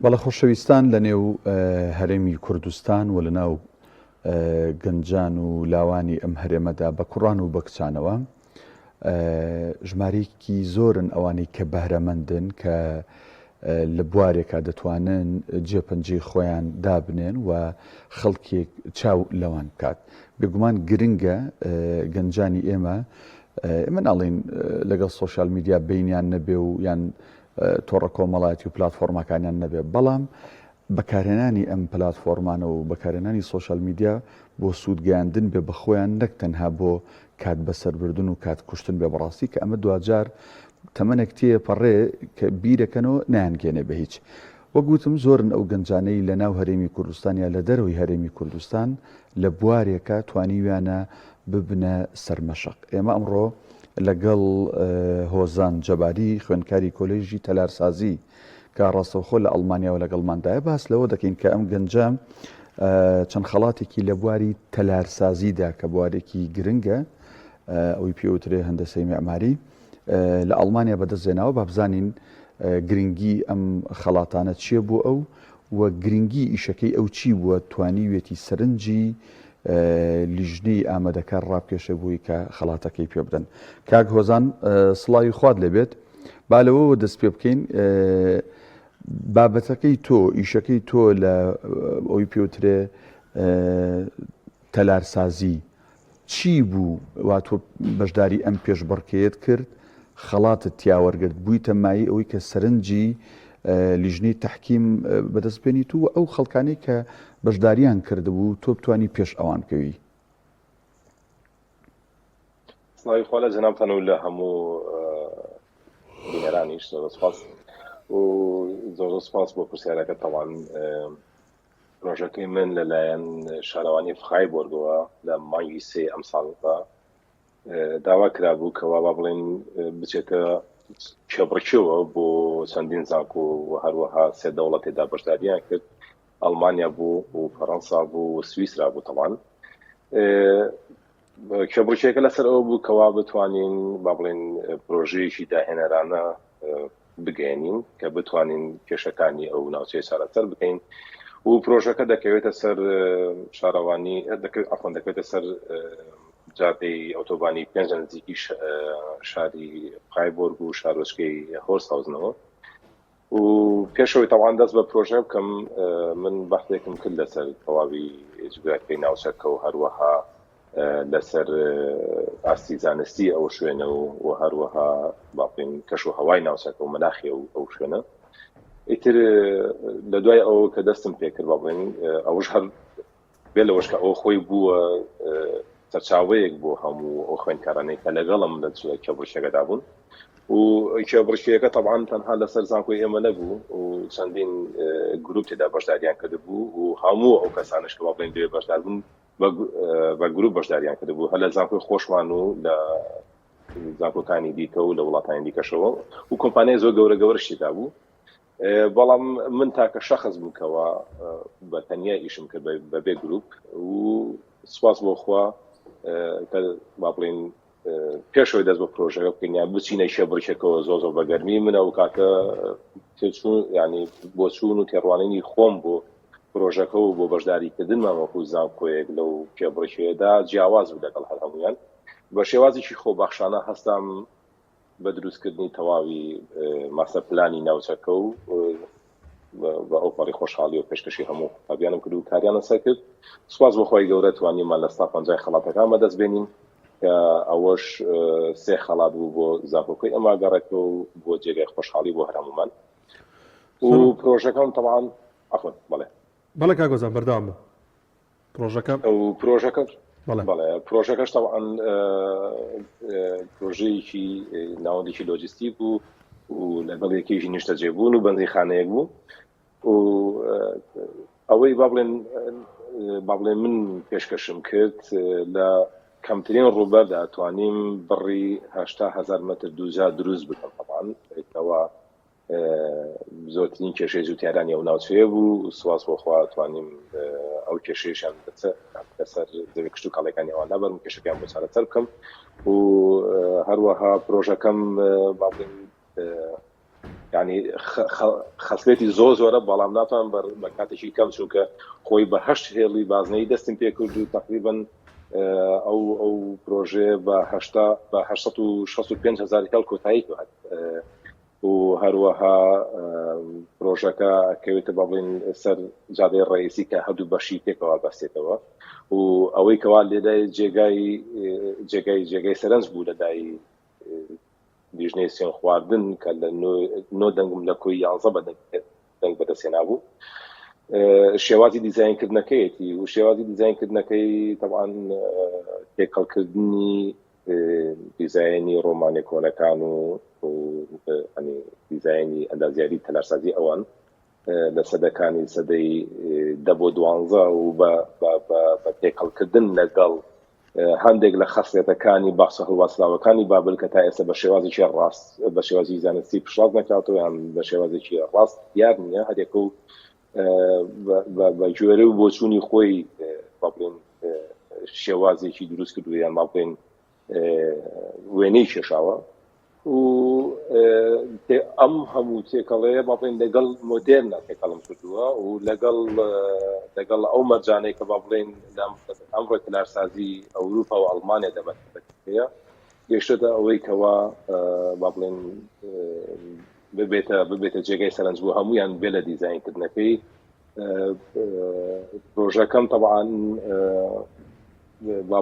بەڵە خۆشەویستان لە نێو هەرێمی کوردستان و لە ناو گەنجان و لاوانی ئەم هەرێمەدا بە کوڕان و بە کچانەوە ژمارەیەکی زۆرن ئەوانەی کە بەهرەمەندن کە لە بوارێکا دەتوانن جێپەنجەی خۆیان دابنێن و خەڵکێک چاو لەوان بکات. بێگومان گرنگە گەنجانی ئێمە ناڵێن لەگەڵ سۆشیال میدیا بینیان نەبێ و یان تۆڕە کۆمەڵایەتی و پلاتفۆرمەکانیان نەبێ، بەڵام بەکارهێنانی ئەم پلاتفۆرمانە و بەکارهێنانی سۆشیال میدیا بۆ سوودگەیاندن بێ بە خۆیان نەک تەنها بۆ کات بەسەربردن و کات کوشتن بێ بەڕاستی کە ئەمە دوجار تەمەنێک تێپەڕێ کە بیرەکەنەوە نایانگەێنێ بە هیچ. وەگوتم زۆرن ئەو گەنجانەی لە ناو هەرێمی کوردستان یا لە دەرەوەی هەرێمی کوردستان لە بوارێکە توانیویانە ببنە سەرمەشق. ئێمە ئەمڕۆ لەگەڵ هۆزان جەباری خوێندکاری کۆلێژی تەلارسازی کە ڕاستەوخۆ لە ئەڵمانیا و لەگەڵماندایە باس لەوە دەکەین کە ئەم گەنجام چەند خەڵاتێکی لە بواری تەلارسازیدا کە بوارێکی گرنگە ئەوی پێوترێ هەندەسەی معماری لە ئەڵمانیا بەدەستێناوە با بزانین گرنگی ئەم خەڵاتانە چییە بوو ئەو و گرنگی ئیشەکەی ئەو چی بووە توانیوێتی سەرنجی لیژنەی ئامادەکار ڕابکێشە بووی کە خەڵاتەکەی پێ بدەن. کاک هۆزان سڵاوی خوارد لێبێت، با لەوەوە دەست پێ بکەین بابەتەکەی تۆ ئیشەکەی تۆ لە ئەوی پێوترێ تەلارسازی چی بوو وا تۆ بەشداری ئەم پێشبڕکێت کرد خەڵاتت تیاوەرگرت بوویتە مایی ئەوەی کە سەرنجی لیژنەی تەحکیم بەدەستپێنیت و ئەو خەڵکانەی کە بەشداریان کردبوو تۆ بتوانی پێش ئەوان بکەوی. سڵاوی خوا لە جەنابتان و لە هەموو بینەرانیش زۆر سپاس و زۆر سپاس بۆ پرسیارەکە. تەواان پرۆژەکەی من لەلایەن شارەوانی فخایبۆرگەوە لە مانگی سێ ئەم ساڵدا داوا کرابوو کەوا با بڵێن بچێتە کێبڕکیەوە بۆ چەندین زانکۆ و هەروەها سێ دەوڵەت تێدا بەشداریان کرد، ئەڵمانیا بوو و فەڕەنسا بوو و سویسرا بوو. تەواان کێبڕکیەکە لەسەر ئەوە بوو کەوا بتوانین با بڵێن پرۆژەیەکی داهێنەرانە بگەێنین کە بتوانین کێشەکانی ئەو ناوچەی چارەسەر بکەین و پرۆژەکە دەکەوێتە سەر شارەوانی دەکەوێتە سەر جادەی ئۆتۆبانی پێنج نزیکی شاری فخایبۆرگ و شارۆچکەی هۆرسهاوزنەوە و پێشەوەی تەواان دەست بە پرۆژە بکەم من بەحثێکم کرد لەسەر تەواوی جوگرافیای ناوچەکە و هەروەها لەسەر ئاستی زانستی ئەو شوێنە و هەروەها باڵێن کەش و هەوای ناوچەکە و مەناخی ئەو شوێنە. ئیتر لە دوای ئەوە کە دەستم پێکرد باڵێن ئەوش هەر بێ لەوەش کە ئەو خۆی بووە سەرچاوەیەک بۆ هەموو ئەو خوێندکارانەی کە لەگەڵم لە کێبڕکێکەدا بوون و کێبڕکێکە تەواان تەنها لەسەر زانکۆی ئێمە نەبوو و چەندین گروپ تێدا بەشداریان کردبوو و هەموو ئەو کەسانش کە باڵێن دوێ بەشدار بوون بە گروپ بەشداریان کردبوو هەر لە زانکۆی خۆشمان و لە زانکۆکانی دیکە و لە وڵاتانی دیکەشەوە و کۆمپانیای زۆر گەورە گەورەشیدا بوو. بەڵام من تاکە شەخص بووکەوە بە تەنیا ئیشم کرد بەبێ گروپ و سوپاس بۆ خوا کە با بڵێن پێشەوەی دەست بە پرۆژەکە بکەین یان بچینە کێبڕکێکەوە زۆر بە گەرمی منە و کاتە تێچوون ینی بۆ چوون و تێڕوانینی خۆم بۆ پرۆژەکە و بۆ بەشداریکردن مامەکو زانکۆیەک لەو کێبڕکێدا جیاواز بوو لەگەڵ هەر هەمویان بە شێوازێکی خۆبەخشانە هەستام بە دروستکردنی تەواوی ماسە پلانی ناوچەکە و بە ئەو پەڕی خۆشحاڵی و پێشکەشی هەموو قوتابیانم کرد و کاریانە سەر کرد. سوپاس بۆ خۆی گەورە توانیمان لە 150 خەڵاتەکان بەدەست بێنین کە ئەوەش سێ خەڵات بوو بۆ زانکۆکەی ئەمە گەڕێتەوە و بۆ جێگای خۆشحاڵی بۆ هەر هەمومان و پرۆژەکەم تەواان ئەخۆن بەڵێ کاگۆزان بەردەوام بە پرۆژەکە پرۆژەکەش تەواان پرۆژەیەکی ناوەندێکی لۆجیستیک بوو و لەگەڵ یەکێکی نیشتەجێبوون و بەندیخانەیەک بوو و ئەوەی با بڵێن من پێشکەشم کرد لە کەمترین ڕووبەردا توانیم بڕی 800,000 مەتر دووجا دروست بکەم. تەواان ئەوە زۆرترین کێشەی زووتیارانی ئەو ناوچەیە بوو و سواس بۆ خوا توانیم ئەو کێشەیەشیان لەسەر زەوی کشت و کاڵەکانی ئەوان نابەرم کێشەکەیان بۆ چارەسەر بکەم و هەروەها پرۆژەکەم با بڵێن يعني خەسلێتی زۆرە بەڵام ناتوان بە کاتێکی کەم چونکە خۆی بە 8 هێڵی بازنەی دەستم پێ کرد و تقریبا ئەو پرۆژێ بە 865,000 هێڵ کۆتایی هات و هەروەها پرۆژەکە کەوێتە بڵێن سەر جادەی ڕئیسی کە هەردوو بەشی پێکەوە بەستێتەوە و ئەوەی کەوا لێدای جێگای سەرنج بوو لەدای دیژنەی سوێن خواردن کە لە 9 دەنگم لە کۆی 11 دەنگ بەدەستێنا بوو شێوازی دیزاینکردنەکەیەتی و شێوازی دیزاینکردنەکەی طبعاً تێکەڵکردنی دیزایانی ڕۆمانی کۆنەکان و دیزایانی ئەندازیاری تەلارسازی ئەوان لە سەدەکانی سەدەی 10 بۆ 12 و بە تێکەڵکردن لەگەڵ هەندێک لە خەسڵێتەکانی باخچە هەڵواسراوەکانی بابل کە تا ئێستا بە شێوازێکی ڕاست بە شێوازی زانستی پشتڕاست نەکراتەوە یان بە شێوازێکی ڕاست دیار نییە هەرێکە و بە گوێرە و بۆچوونی خۆی بڵێن شێوازێکی دروست کردو یان بڵێن وێنەی کێشاوە و ئەم هەموو تێکەڵەیە بڵێن لەگەڵ مۆدێرنە تێکەڵم کردووە و لەگەڵ ئەو مەرجانەی کە بڵێن ئەمڕۆ تەلارسازی ئەوروپا و ئەڵمانیا دەبێتەیە گەیشتە ئەوەی کەوا بڵێن ببێتە جێگای سەرنج بۆ هەمویان بێ لە دیزاینکردنەکەی پرۆژەکەم طبعاً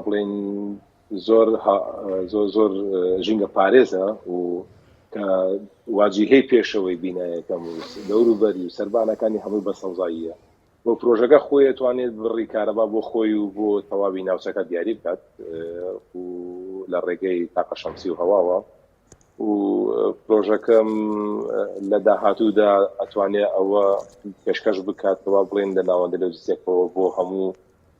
بڵێن زۆر ژینگە پارێزە و کە واجیهەی پێشەوەی بینایەکەم و دەوروبەری و سەربانەکانی هەموو بە سەوزاییە بۆ پرۆژەکە خۆی دەتوانێت بڕی کارەبا بۆ خۆی و بۆ تەواوی ناوچەکە دیاری بکات و لە ڕێگەی تاقە شەمسی و هەواوە و پرۆژەکەم لە داهاتوودا ئەتوانێت ئەوە پێشکەش بکاتەوە بڵێن لە ناوەندە لۆجستیکەوە بۆ هەموو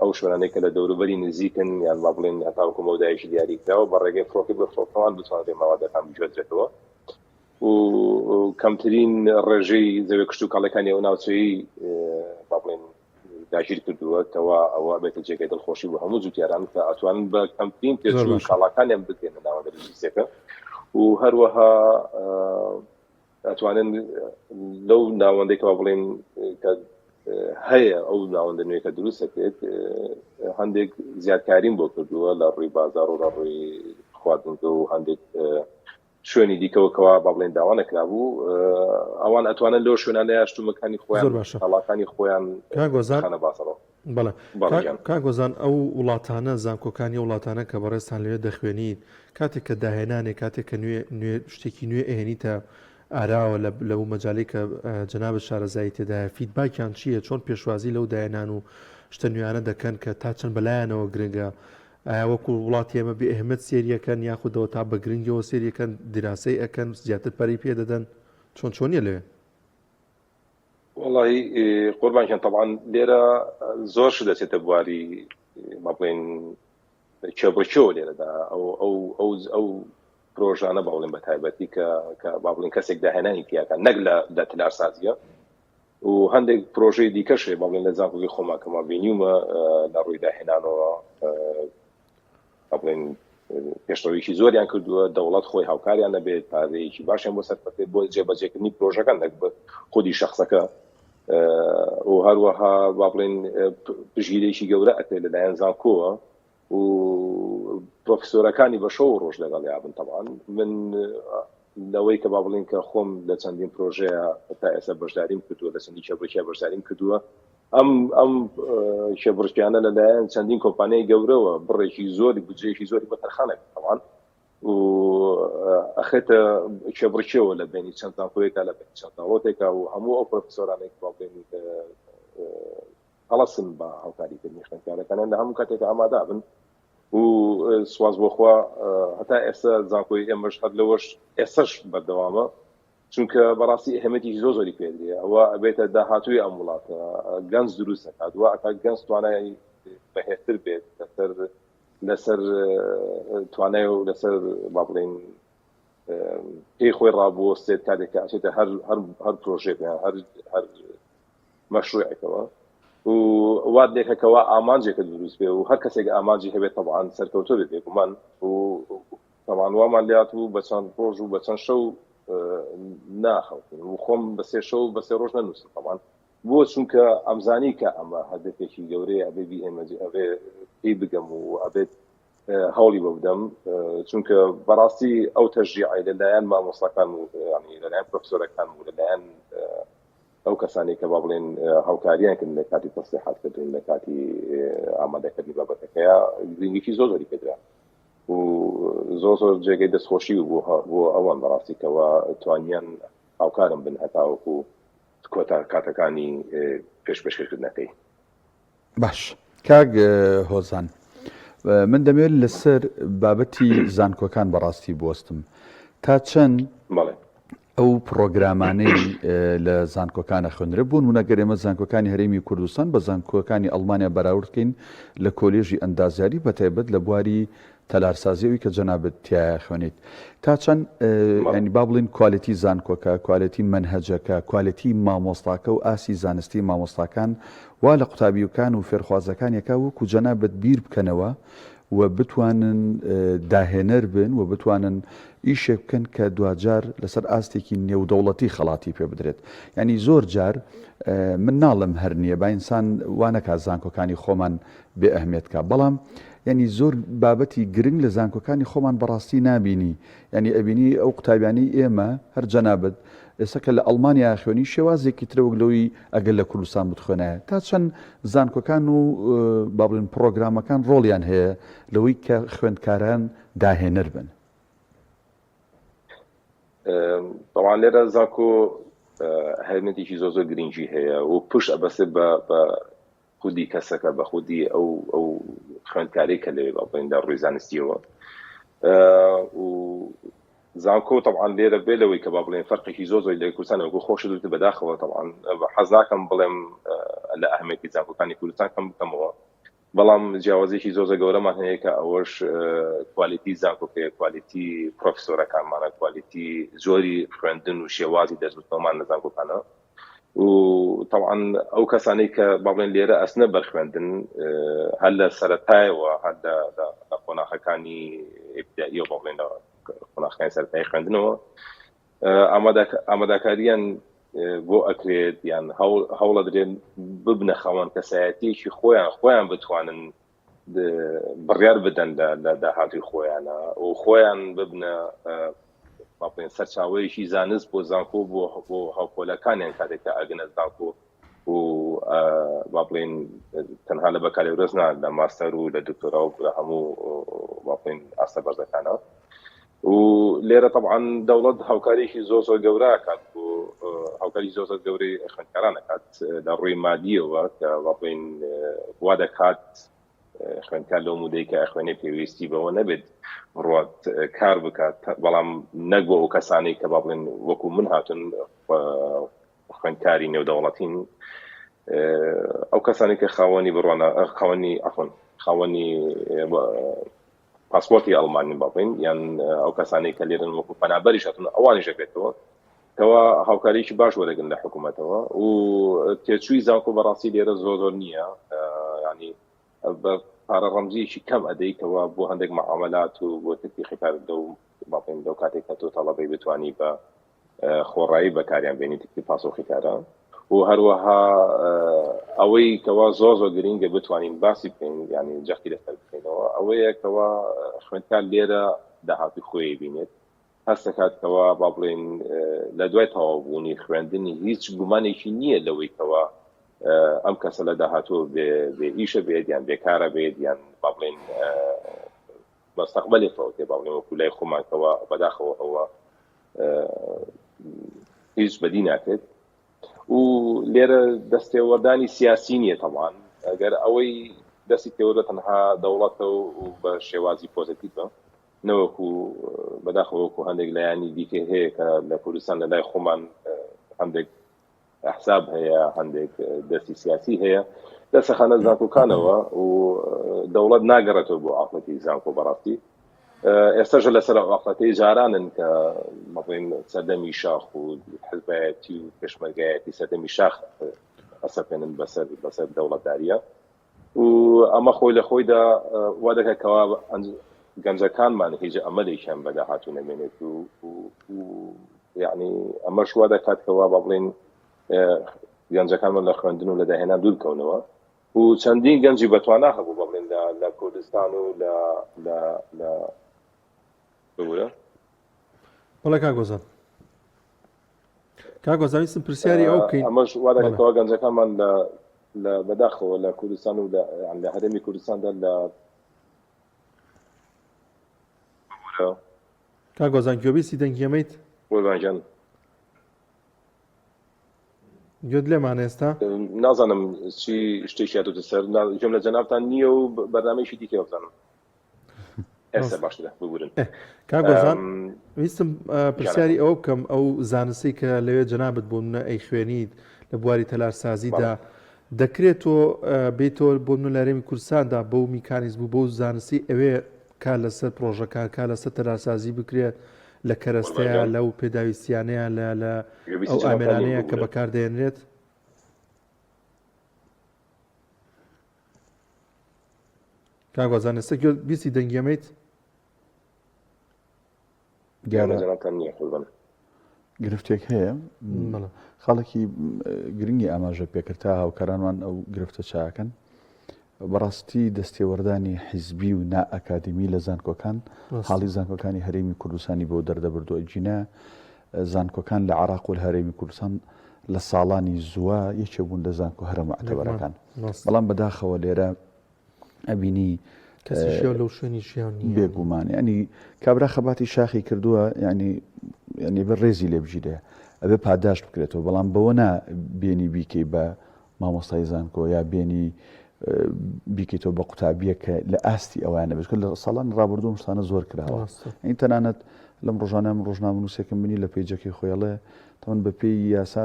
ئەو شوێنانەی کە لە دەوروبەری نزیکن یان با بڵێن هەتاوەکو مەودایەکی دیاریکراوە بە ڕێگەی فڕۆکە بە فڕۆکەوان بتوانێت ماوادەکان بگوێدرێتەوە و کەمترین ڕێژەی زەوی کشت و کاڵەکانی ئەو ناوچەیی با بڵێن داگیر کردووە کەوا ئەوە بێتە جێگەی دڵخۆشی بۆ هەموو جوتیاران کە ئەتوانن بە کەمترین پێچوو کاڵەکانیان بگەێنە ناوەندە لۆجستیکە و هەروەها ئەتوانن لەو ناوەندێک با بڵێن کە هەیە ئەو ناوەندە نوێیەکە دروستەکرێت هەندێک زیادکاریم بۆ کردووە لە ڕووی بازار و لە ڕووی خواردنگە و هەندێک شوێنی دیکەوە کەوا با بڵێن داوا نەکرابوو ئەوان ئەتوانن لەو شوێنانە یاشتومەکانی خۆیان هەڵاکانی خۆیان خانە باسەڕەوە. بەڵێ کاگۆزان ئەو وڵاتانە زانکۆکانی وڵاتانە کە بەڕێستان لێ دەخوێنیت کاتێک کە داهێنانێک کاتێک کە شتێکی نوێ ئەهێنیتە ئاراوە لەو مەجاالەی کە جەناب شارەزایی تێدا فیدباکیان چییە چۆن پێشوازی لەو داهێنان و شتە نوێیانە دەکەن کە تا چەند بەلایەنەوە گرنگە ئایا وەکو وڵاتی ئێمە بێ ئەهمەت سێریەکەن یاخودەوە تا بە گرنگەوە سێریەکەن دراسی ئەەکەن زیاتر پەری پێدەدەن چۆنیە لێ؟ وڵی قوربانکەن طبعاً لێرە زۆر ش دەچێتە بواری با بڵێن کێبڕکێوە لێرەدا ئەو پرۆژانە باڵێن بە تایبەتی کە با بڵێن کەسێک داهێنانی پیاکان نەک لە تەلارسازیە و هەندێک پرۆژەی دیکەشێ با بڵێن لە زانکۆی خۆماکەما بینیومە لە ڕووی داهێنانەوە با بڵێن پێشڕەویی زۆریان کردووە دەوڵەت خۆی هاوکاریان نەبێت پارەیەکی باشیان بۆ سەرکەوت بۆ جێبەجێکردنی پرۆژەکان نەک بە خودی شەخصەکە و هەروەها با بڵێن پژگیرێکی گەورە ئەکرێت لەلایەن زانکۆوە و پرۆفیسۆرەکانی بە شەو ڕۆژ لەگەڵ یابن طبعاً من لەوەی کە با بڵێن کە خۆم لە چەندین پرۆژەیە تا ئێستا بەشداریم کردووە لە چەندی کێبڕکێ بەشداریم کردووە ئەم کێبڕکیانە لەلایەن چەندین کۆمپانیای گەورەوە بڕێکی زۆری بودجەیەکی زۆری بە تەرخانێک طبعاً و ئەخێتە کێبڕکێەوە لە بینی چەند زانکۆیەکە لە بینی چەند داڵۆتێکە و هەموو ئەو پرۆفیسۆرانێک با بڵێن هەڵەسن بە هاوکاریکردنی خوێندکارەکانیان لە هەموو کاتێکە ئامادە بن و سواز بۆخوا هەتا ئێستا زانکۆی ئێمەش هەر لەوەش ئێسەش بەردەوامە چونکە بەڕاستی ئەهەمەتێکی زۆری پێدرێ ئەوە ئەبێتە داهاتووی ئەم وڵاتە گەنج دروست دەکات دووە ئەتا گەنج توانای بەهێزتر بێت لەسەر توانای و لەسەر با بڵێن پێی خۆی ڕابوەستێت کاتێککە ئەچێتە هەر پرۆژێک هەر مەشروعێکەوە و وات لێکەکەەوە ئامانجێکە دروست بێ و هەر کەسێک ئامانجی هەبێت طبعاً سەرکەوتۆ بێت بێگومان و طبعاً وامان لات و بە چەند ڕۆژ و بە چەند شەو ناخەوتین و خۆم بە سێ شەو بە سێ ڕۆژ نەنووسم طبعاً بۆ چونکە ئەمزانی کە ئەمە هەدەفێکی گەورەیە ئەبێ ئەبێ پێی بگەم و ئەبێت هەوڵی بە بدەم چونکە بەڕاستی ئەو تەشجیعی لەلایەن مامۆستاکان و لەلایەن پرۆفسۆرەکان و لەلایەن ئەو کەسانی کە با بڵێن هاوکاریان کردن لە کاتی تەصحیحاتکردن لە کاتی ئامادەکردنی بابەتەکەیە گرنگێکی زۆری پێدرا و زۆر جێگەی دەستخۆشی بۆ ئەوان بەڕاستیکەوە توانیان هاوکارم بن هەتاوەکو کۆتا کاتەکانی پێشکەشکردنەکەی. باش کاک هۆزان من دەمەوێت لەسەر بابەتی زانکۆکان بەڕاستی بوەستم تا چەند ئەو پرۆگرامانەی لە زانکۆکانە خوێنرە بوون و نەگەر ئێمە زانکۆکانی هەرێمی کوردستان بە زانکۆکانی ئەڵمانیا بەراوردکەین لە کۆلێژی ئەندازیاری بەتایبەت لە بواری تەلارسازیەوەی کە جەنابەت تایە خوێنیت تا چەند ینی با بڵین کوالیتی زانکۆکە کوالیتی منهەجەکە کوالیتی مامۆستاکە و ئاسی زانستی مامۆستاکان وا لە قوتابیەکان و فێرخوازەکانێکا وەکو جەنابەت بیر بکەنەوە و بتوانن داهێنەر بن و بتوانن ئیشێک بکەن کە دوجار لەسەر ئاستێکی نێودەوڵەتی خەڵاتی پێ بدرێت. ینی زۆر جار من ناڵم هەر نییە با ئینسان وانەکە زانکۆکانی خۆمان بێ ئەهمیێتکە بەڵام ینی زۆر بابەتی گرنگ لە زانکۆکانی خۆمان بەڕاستی نابینی ینی ئەبینی ئەو قوتابیانی ئێمە هەر جەنابەت ئێستا کە لە ئەڵمانیا خوێنی شێوازێکی ترەوەک لەوەی ئەگەر لە کوردستان بتخوێنایە تا چەند زانکۆکان و با بڵێن پرۆگرامەکان ڕۆڵیان هەیە لەوەی کە خوێندکاران داهێنەر بن. طبعا لێرە زانکۆ هەرمەتێکی زۆر گرنگی هەیە و پشت ئەبەستێ بە خودی کەسەکە بە خودی ئەو خوێندکارێک کە لەوێ باڵێندا ڕووی زانستیەوە و زانکۆ طبعا لێرە بێ لەوەی کە با بڵێن فەرقێکی زۆری لە کوردستان وەکو خۆش دوت بەداخەوە طبعا حەز ناکەم بڵێم لە ئەهمیەتی زانکۆکانی کوردستان کەم بکەمەوە بەڵام جیاوازێکی زۆر گەورەمان هەیە کە ئەوەش کوالیتی زانکۆکەیە کوالیتی پرۆفسۆرەکانمانە کوالیتی زۆری خوێندن و شێوازی دەستبردنەوەمان لە زانکۆکانە و طبعا ئەو کەسانەی کە با بڵێن لێرە ئەسنە بەرخوێندن هەر لە سەرەتایەوە هەر لە قۆناغەکانی ئیبتیدائیە با بڵێن قۆناغەکانی سەرەتایی خوێندنەوە ئامادەکاریان بۆ ئەکرێت یان هەوڵە درێن ببنە خەوان کەسایەتیەکی خۆیان بتوانن بڕیار بدەن لە داهاتوی خۆیانە و خۆیان ببنە باڵێن سەرچاوەیەکی زانست بۆ زانکۆ بۆ هاوکۆلەکانیان کاتێککە ئەگەنە زانکۆ و با بڵێن تەنها لە بەکارێورەزنا لە ماستەر و لە دکتۆرا و لە هەموو با بڵێن ئاستە بەرزەکانە و لێرە طبعا دەوڵەت هاوکاریێکی زۆر گەورە کات بۆ هاوکاری زۆر گەورەی خوێندکاران دەکات لە ڕووی مادیەوە کە با بڵێن وا دەکات خوێندکار لەو مودەی کە ئەخوێنێ پێویستی بەوە نەبێت ڕوات کار بکات بەڵام نەک بۆ ئەو کەسانی کە با بڵێن وەکو من هاتون خوێندکاری نێودەوڵەتین ئەو کەسانی کە خاوەنی بڕوانە خاوەنی پاسپۆرتی ئەڵمانی باڵێن یان ئەو کەسانی کە لێرن وەکو پەنابەریش هاتون ئەوانیش دەکرێتەوە کەوا هاوکاریکی باش وەرەگرن لە حکوومەتەوە و تێچووی زانکۆ بەڕاستی لێرە زۆر نییە ینی بە پارە ڕەمزیەکی کەم ئەدەیتەوە بۆ هەندێک معاملات و بۆ تەطبیقی کار باڵێن لەو کاتێک کە تۆ تەڵەبەی بتوانی بە خۆڕایی بەکاریان بینی تکتی پاسۆخی کارە و هەروەها ئەوەی کەوا زۆر گرنگە بتوانین باسی بکەین ینی جەختی لەسەر بکەینەوە ئەوەیە کەوا خوێندکار لێرە داهاتی خۆی بینێت هەست دەکاتەوە با بڵێن لە دوای تەواوبوونی خوێندنی هیچ گومانێکی نییە لەوەی کەوا ئەم کەسە لە داهاتوو بێ ئیشە بێت یان بێکارە بێت یان با بڵێن مستەقبەلی فەوتێ با بڵێن وەکو لای خۆمانکەوە بەداخەوە ئەوە هیچ بەدی ناکرێت و لێرە دەستێوەردانی سیاسی نییە تەمان ئەگەر ئەوەی دەستی تێوەرە تەنها دەوڵەتە و بە شێوازی پۆزیتیڤە نەوەکو بەداخەوەکو هەندێک لایانی دیکە هەیە کە لە کوردستان لە لای خۆمان هەندێک ئەحساب هەیە هەندێک دەستی سیاسی هەیە دەستەخانە زانکۆکانەوە و دەوڵەت ناگەڕێتەوە بۆ ئاقلەتی زانکۆ بەڕاستی ئێستاژە لەسەر ئاقلەتەی جارانن کە مەڵێن سەردەمی شاخ و حزبایەتی و پێشمەرگایەتی سەردەمی شاخ ئەسەپێنن بەسەر دەوڵەتداریە و ئەمە خۆی لە خۆیدا وا دەکاتەوە گەنجەکانمان هیچ ئەمەلێکیان بەداهاتوو نەمێنێت و یعنی ئەمەش وا دەکات کەوا با بڵێن گەنجەکانمان لە خوێندن و لە داهێنان دوور بکەونەوە و چەندین گەنجی بەتوانا هەبوو با بڵێن لە کوردستان و لە بگورە بەڵێ کاگۆزانویستم پرسیاری ئەو بکەین ئەمەش وا دەکاتەوە گەنجەکانمان لە بەداخەوە لە کوردستان و لە هەرێمی کوردستاندا لە کاگۆزان گوێبیستی دەنگیەمەیت وەڵبانجان گوێت لێمان ئێستا نازانم چی شتێکی هاتووتە سەر گوێم لە جەنابتان نییە و بەرنامەیەکی دیکە بزانم ئێستا باشترە ببورن کاگۆزان ویستم پرسیاری ئەوە بکەم ئەو زانستی کە لەوێ جەنابەت بوون ئەی خوێنیت لە بواری تەلارسازیدا دەکرێتەوە بێتەوە بۆ من لە هەرێمی کوردستاندا بەو میکانیزم بوو بۆ زانستی ئەوێ کا لەسەر پرۆژەکان کا لەسەر تەلارسازی بکرێت لە کەرەستەیە لەو پێداویستیانەیە لە ئەو ئامێرانەیە کە بەکاردێنرێت کاگۆزان ئێستا بیستی دەنگیەمەیت گرفتێک هەیە خەڵکی گرنگی ئاماژە پێکرتا هاوکارانمان ئەو گرفتە چاکەن بەڕاستی دەستێوەردانی حیزبی و نائەکادمی لە زانکۆکان حاڵی زانکۆکانی هەرێمی کوردستانی بۆ دەردەبردووە جینە زانکۆکان لە عێراق و هەرێمی کوردستان لە ساڵانی زووە یەکێ بوون لە زانکۆ هەرە معتەبەرەکان بەڵام بەداخەوە لێرە ئەبینی لەو شوێنی ژیان بێگومان ینی کابرا خەباتی شاخی کردووە ینی بە ڕێزی لێ بژیرێ ئەبێ پاداش بکرێتەوە بەڵام بەوە نا بێنی بیکەی بە مامۆستای زانکۆ یا بێنی بیکەیتەوە بە قوتابیە کە لە ئاستی ئەوانە بێت لە ساڵان ڕابردوو شتانە زۆر کراوە این تەنانەت لەم ڕۆژانە ڕۆژنامە نووسێکم بینی لە پێیجەکەی خۆیڵێ تەمەن بە پێی یاسا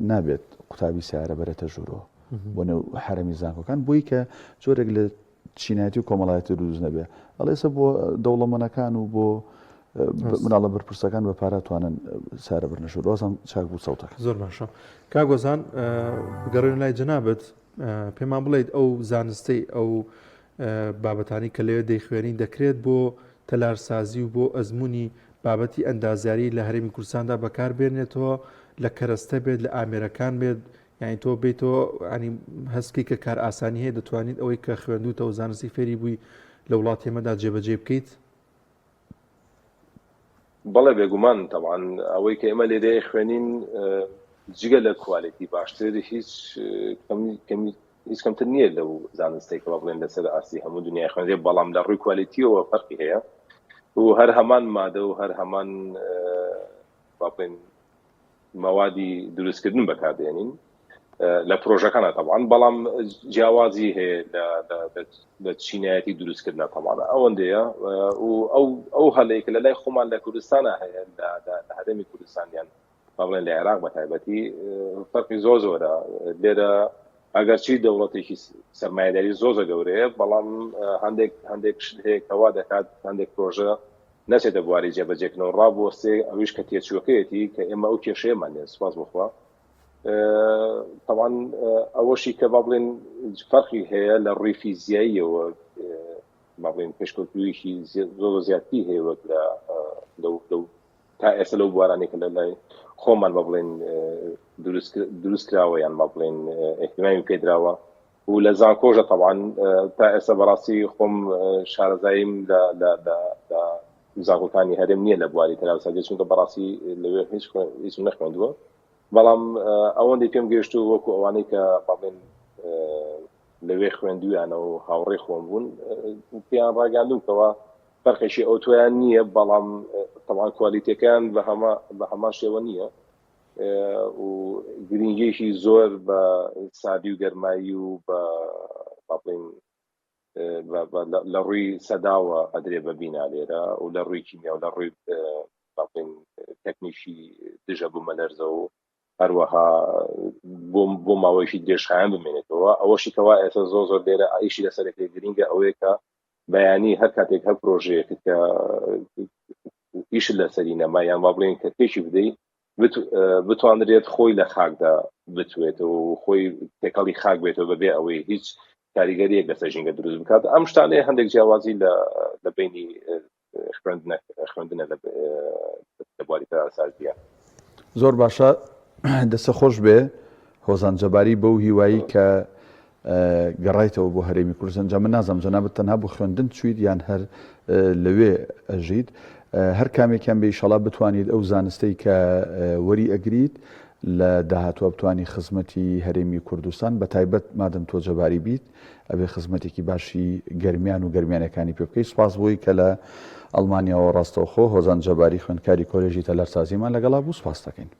نابێت قوتابی سیارە بەرەتە ژوورەوە بۆ نێو حرەمی زانکۆکان بۆی کە زۆرێک لە چینایەتی و کۆمەڵایەتی دروست نەبێ ئەڵێسە بۆ دەوڵەمەنەکان و بۆ مناڵە بەرپرسەکان بە پارە توانن سارە بەرنەشور ڕۆزم چاک بوو سەوتەکە زۆر باشە کاگۆزان گەڕێن لای جەنابەت پێمان بڵێیت ئەو زانستی ئەو بابەتانی کە لەوێ دەیخوێنی دەکرێت بۆ تەلارسازی و بۆ ئەزمموی بابەتی ئەندازیاری لە هەرێمی کوردستاندا بەکاربێنێتەوە لە کەرەستە بێت لە ئامێرەکان بێت یعنی تۆ بێتەوە ینی هەستکی کە کار ئاسانی هەیە دەتوانیت ئەوەی کە خوێندوتەوە زانستی فێری بووی لە وڵاتی ئێمەدا جێبەجێ بکەیت بەڵێ بێگومان تەوان ئەوەی کە ئێمە لێرەیە خوێنین جگە لە کوالیتی باشتر هیچ کەمتر نییە لەو زانستێک با بڵێن لەسەر ئاسی هەموو دنیای خوێندێ بەڵام لە ڕووی کوالیتیەوە فەرقی هەیە و هەر هەمان مادە و هەر هەمان با بڵێن مەوادی دروستکردن بەکاردێنین لە پرۆژەکانە تەوان بەڵام جیاوازی هەیە لە چینایەتی دروستکردنە تەمانە ئەوەندەیە و ئەو هەلەیە کە لە لای خۆمان لە کوردستانە هەیە لە هەرێمی کوردستانیان با بڵێن لە عێراق بەتایبەتی فەرقی زۆرە لێرە ئەگەرچی دەوڵەتێکی سەرمایه‌داری زۆر گەورەیە بەڵام هەندێک شت هەیە کەوا دەکات هەندێک پرۆژە نەچێتە بواری جێبەجێکردنەوە ڕابوەستێ ئەویش کە تێچووەکەیەتی کە ئێمە ئەو کێشەیەمان لێ سوپاس بخوا طبعا ئەوەشی کە با بڵێن فەرقی هەیە لە ڕووی فیزیاییەوە با بڵێن پێشکەوتوویەکی زۆر زیاتری هەیە وەک لەو تا ئێستا لەو بوارانێکە لە لای خۆمان با بڵێن دروست کراوە یان با بڵێن احتیمامی پێدراوە و لە زانکۆژە طبعا تا ئێستا بەڕاستی خۆم شارەزاییم لە زانکۆکانی هەرێم نییە لە بواری تەلارسازی چونکە بەڕاستی لەوێ هیچ نەخوێندووە بەڵام ئەوەندەی پێم گەیشتو وەکو ئەوانەی کە با بڵێن لەوێ خوێندویانە و هاوڕێی خۆم بوون پێیان ڕاگەاندووکەوە فەرقێکی ئەو تۆیان نییە بەڵام طبعا کوالیتیەکان بە هەمان شێوە نییە و گرنگیشی زۆر بە سادی و گەرمایی و با بڵێن لە ڕووی سەداوە ئەدرێ ببینا لێرە و لە ڕووی کیمیا و لە ڕووی با بڵێن تەکنیکی دژە بوومە لەرزە و هەروەها بۆ ماوەیەکی دێشخایان بمێنێتەوە ئەوەشی کەوا ئێستا زۆر لێرە ئایشی لەسەرێکی گرنگە ئەوەیە کە بەیانی هەر کاتێک هەر پرۆژەیەکت کە ئیش لەسەری نەما یان با بڵێن کە پێشی بدەیت بتوانرێت خۆی لە خاکدا بتوێتەوە و خۆی تێکەڵی خاک بێتەوە بەبێ ئەوەی هیچ کاریگەریەک لەسەر ژینگە دروست بکات ئەم شتانەیە هەندێک جیاوازی لە بینی خوێندنە لە بواری تەلارسازیە زۆر باشە دەستە خۆش بێ هۆزان جەباری بەو هیوایی کە گەڕایتەوە بۆ هەرێمی کوردستان. جا من نازانم جەنابەت تەنها بۆ خوێندن چویت یان هەر لەوێ ئەژیت، هەر کامێکیان بێ ئینشەڵا بتوانیت ئەو زانستەی کە وەری ئەگریت لە داهاتوە بتوانی خزمەتی هەرێمی کوردستان بە تایبەت مادەم تۆ جەباری بیت ئەبێ خزمەتێکی باشی گەرمیان و گەرمیانەکانی پێ بکەیت. سوپاس بۆی کە لە ئەڵمانیاوە ڕاستەوخۆ هۆزان جەباری خوێندکاری کۆلێژی تەلەرسازیمان لەگەڵا بوو. سوپاس دەکەین.